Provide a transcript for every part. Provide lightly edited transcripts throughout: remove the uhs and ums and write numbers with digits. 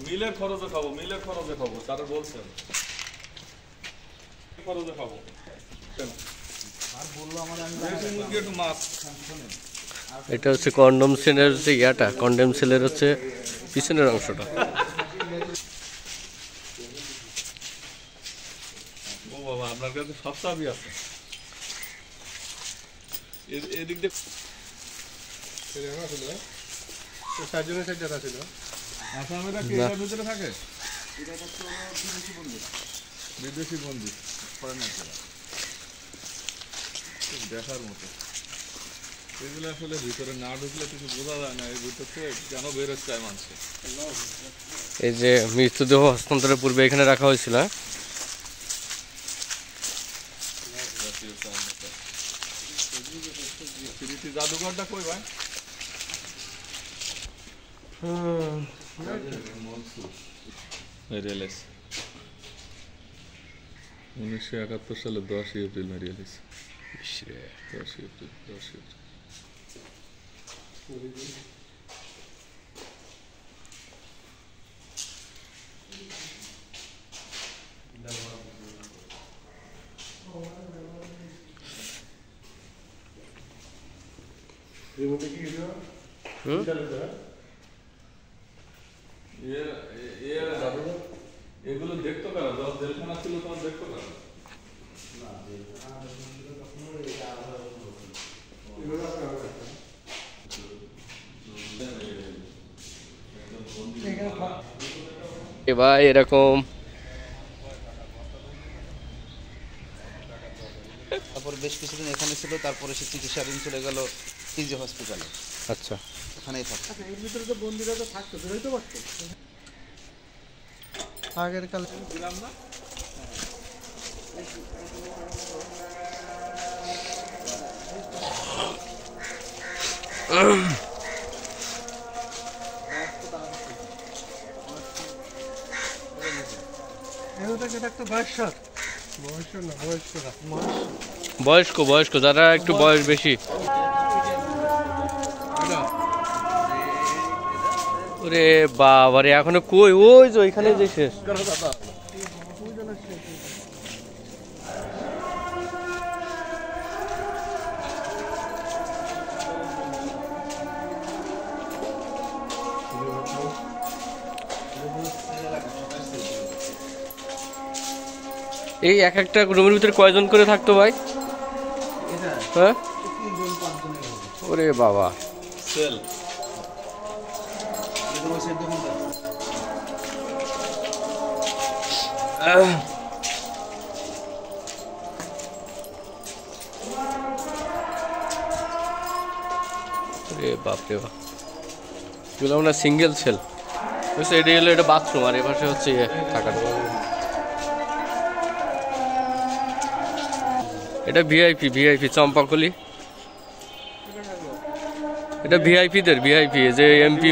মিলের খরচে খাবো, মিলের খরচে খাবো, তারা বলছেন খরচে খাবো। এটা হচ্ছে কন্ডম সেলের যে ইয়াটা, কন্ডম সেলের হচ্ছে পিছনের অংশটা। ও বাবা, আপনার কাছে সব চাবি আছে। এদিক দিয়ে আসামিরা কি এর ভিতরে থাকে? বিদেশি বন্দী দেখার মতো। এগুলো আসলে ভিতরে না ঢুকলে কিছু বোঝা যায় না, এর ভিতর থেকে কেন বেরোতে চায় মানুষ। এই যে মৃতদেহ হস্তান্তরের পূর্বে এখানে রাখা হয়েছিল। জাদুঘরটা কই ভাই? 1971 সালে 10 এপ্রিল মেরিয়ে গেছে। 10 এপ্রিল। এগুলো দেখতো কারা? যখন জেলখানা ছিল তখন দেখতো কারা? ভাই এরকম তারপর বেশ কিছুদিন এখানে ছিল, তারপরে সে চিকিৎসাধীন চলে গেল পিজি হসপিটালে। আচ্ছা, ওখানেই থাকতো। এর ভিতরে তো বন্দিরা তো থাকতো, বেরোইতে পারতো আগের কালে। দিলাম না বয়স্ক যারা একটু বয়স বেশি। ওরে বাবারে, এখনো কই? ওই যে ওইখানে যে শেষ। এই এক একটা রুমের ভিতরে কয়জন করে থাকতো ভাই? হ্যাঁ, ওরে বাবা। সেল বাপরে বাপ, এগুলো আমরা সিঙ্গেল সেল। এটা হলো এটা বাথরুম, আর এ পাশে হচ্ছে থাকার। এটা ভিআইপি চম্পাকলি। এটা ভিআইপিদের, ভিআইপি যে এমপি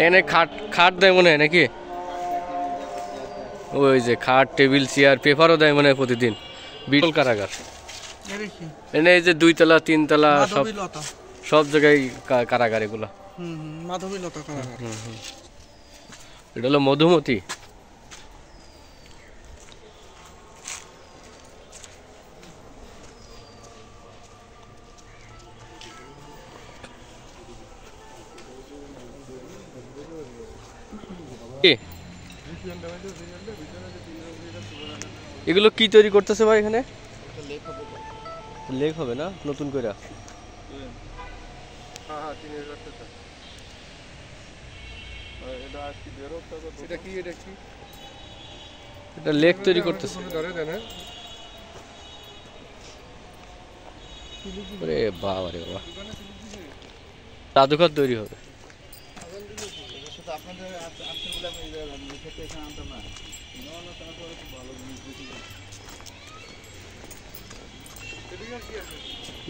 এখানে খাট দেয় মনে হয় নাকি? ওই যে খাট, টেবিল, চেয়ার, পেপারও দেয় মনে হয় প্রতিদিন। বিরল কারাগার। এনে এই যে 2 তলা 3 তলা সব জায়গায় কারাগার এগুলো। এটা হলো মধুমতি। এগুলো কি তৈরি করতেছে ভাই এখানে? লেক হবে না নতুন করে? এটা লেক তৈরি করতেছে। আরে বাবা রে বাবা, জাদুঘর তৈরি হবে।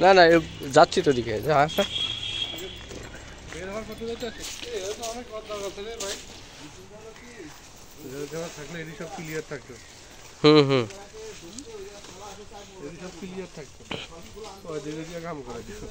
না না, যাচ্ছি তো দিকে। আসা থাকলে এটি সব ক্লিয়ার থাকতো। ক্লিয়ার থাকতো ওই দিকে গিয়ে কাম করে দিত